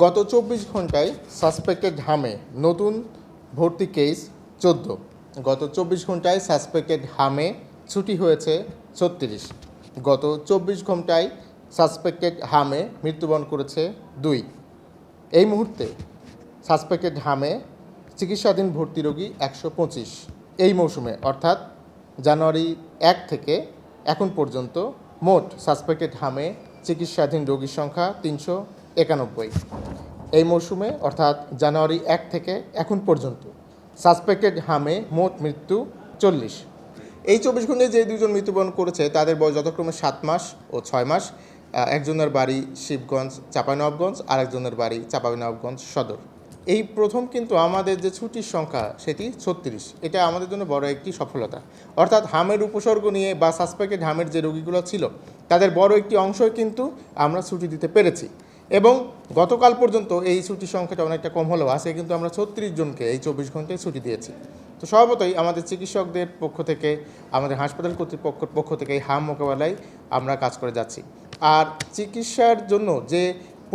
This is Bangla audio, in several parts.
গত ২৪ ঘন্টায় সাসপেক্টেড হামে নতুন ভর্তি কেস ১৪। গত ২৪ ঘন্টায় সাসপেক্টেড হামে ছুটি হয়েছে ৩৬। গত ২৪ ঘন্টায় সাসপেক্টেড হামে মৃত্যুবরণ করেছে ২। এই মুহূর্তে সাসপেক্টেড হামে চিকিৎসাধীন ভর্তি রোগী ১২৫। এই মৌসুমে অর্থাৎ জানুয়ারি ১ থেকে এখন পর্যন্ত মোট সাসপেক্টেড হামে চিকিৎসাধীন রোগীর সংখ্যা ৩৯১। এই মৌসুমে অর্থাৎ জানুয়ারি ১ থেকে এখন পর্যন্ত সাসপেক্টেড হামে মোট মৃত্যু ৪০। এই ২৪ ঘন্টায় যে দুজন মৃত্যুবরণ করেছে তাদের বয়স যথাক্রমে ৭ মাস ও ৬ মাস। একজনের বাড়ি শিবগঞ্জ চাঁপাইনবাবগঞ্জ, আরেকজনের বাড়ি চাঁপাইনবাবগঞ্জ সদর। এই প্রথম কিন্তু আমাদের যে ছুটির সংখ্যা সেটি ৩৬। এটা আমাদের জন্য বড় একটি সফলতা। অর্থাৎ হামের উপসর্গ নিয়ে বা সাসপেক্টেড হামের যে রোগীগুলো ছিল তাদের বড় একটি অংশই কিন্তু আমরা ছুটি দিতে পেরেছি। এবং গতকাল পর্যন্ত এই ছুটির সংখ্যাটা অনেকটা কম হলেও আজকে কিন্তু আমরা ৩৬ জনকে এই ২৪ ঘন্টায় ছুটি দিয়েছি। তো স্বভাবতই আমাদের চিকিৎসকদের পক্ষ থেকে, আমাদের হাসপাতাল কর্তৃপক্ষের পক্ষ থেকে এই হাম মোকাবেলায় আমরা কাজ করে যাচ্ছি। আর চিকিৎসার জন্য যে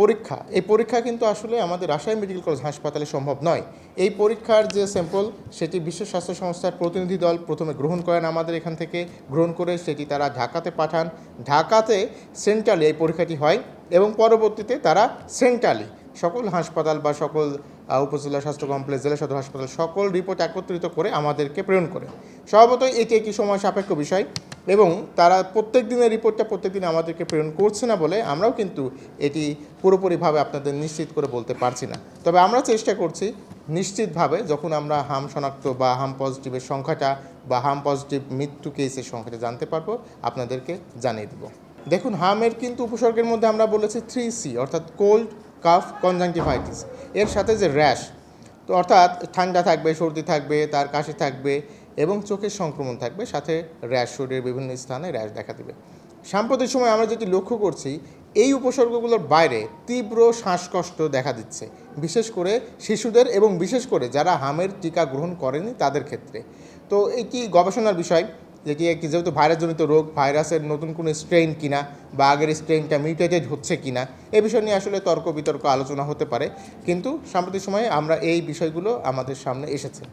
পরীক্ষা, এই পরীক্ষা কিন্তু আসলে আমাদের রাজশাহী মেডিকেল কলেজ হাসপাতালে সম্ভব নয়। এই পরীক্ষার যে স্যাম্পল সেটি বিশ্ব স্বাস্থ্য সংস্থার প্রতিনিধি দল প্রথমে গ্রহণ করেন, আমাদের এখান থেকে গ্রহণ করে সেটি তারা ঢাকাতে পাঠান। ঢাকাতে সেন্ট্রালি এই পরীক্ষাটি হয় এবং পরবর্তীতে তারা সেন্ট্রালি সকল হাসপাতাল বা সকল উপজেলা স্বাস্থ্য কমপ্লেক্স, জেলা সদর হাসপাতাল সকল রিপোর্ট একত্রিত করে আমাদেরকে প্রেরণ করে। স্বভাবতই এটি একটি সময় সাপেক্ষ বিষয় এবং তারা প্রত্যেক দিনের রিপোর্টটা প্রত্যেক দিন আমাদেরকে প্রেরণ করছে না বলে আমরাও কিন্তু এটি পুরোপুরিভাবে আপনাদের নিশ্চিত করে বলতে পারছি না। তবে আমরা চেষ্টা করছি নিশ্চিতভাবে যখন আমরা হাম শনাক্ত বা হাম পজিটিভের সংখ্যাটা বা হাম পজিটিভ মৃত্যু কেসের সংখ্যাটা জানতে পারবো, আপনাদেরকে জানিয়ে দেব। দেখুন, হামের কিন্তু উপসর্গের মধ্যে আমরা বলেছি 3C, অর্থাৎ কোল্ড, কাফ, কনজাংটিভাইটিস। এর সাথে যে র্যাশ, তো অর্থাৎ ঠান্ডা থাকবে, সর্দি থাকবে, তার কাশি থাকবে এবং চোখের সংক্রমণ থাকবে, সাথে র্যাশ, শরীরের বিভিন্ন স্থানে র্যাশ দেখা দেবে। সাম্প্রতিক সময় আমরা যেটি লক্ষ্য করছি, এই উপসর্গগুলোর বাইরে তীব্র শ্বাসকষ্ট দেখা দিচ্ছে, বিশেষ করে শিশুদের এবং বিশেষ করে যারা হামের টিকা গ্রহণ করেনি তাদের ক্ষেত্রে। তো এটি গবেষণার বিষয়, যেটি একটি যেহেতু ভাইরাসজনিত রোগ, ভাইরাসের নতুন কোনো স্ট্রেইন কিনা বা আগের স্ট্রেইনটা মিউটেটেড হচ্ছে কিনা এ বিষয় নিয়ে আসলে তর্ক বিতর্ক আলোচনা হতে পারে, কিন্তু সাম্প্রতিক সময়ে আমরা এই বিষয়গুলো আমাদের সামনে এসেছে।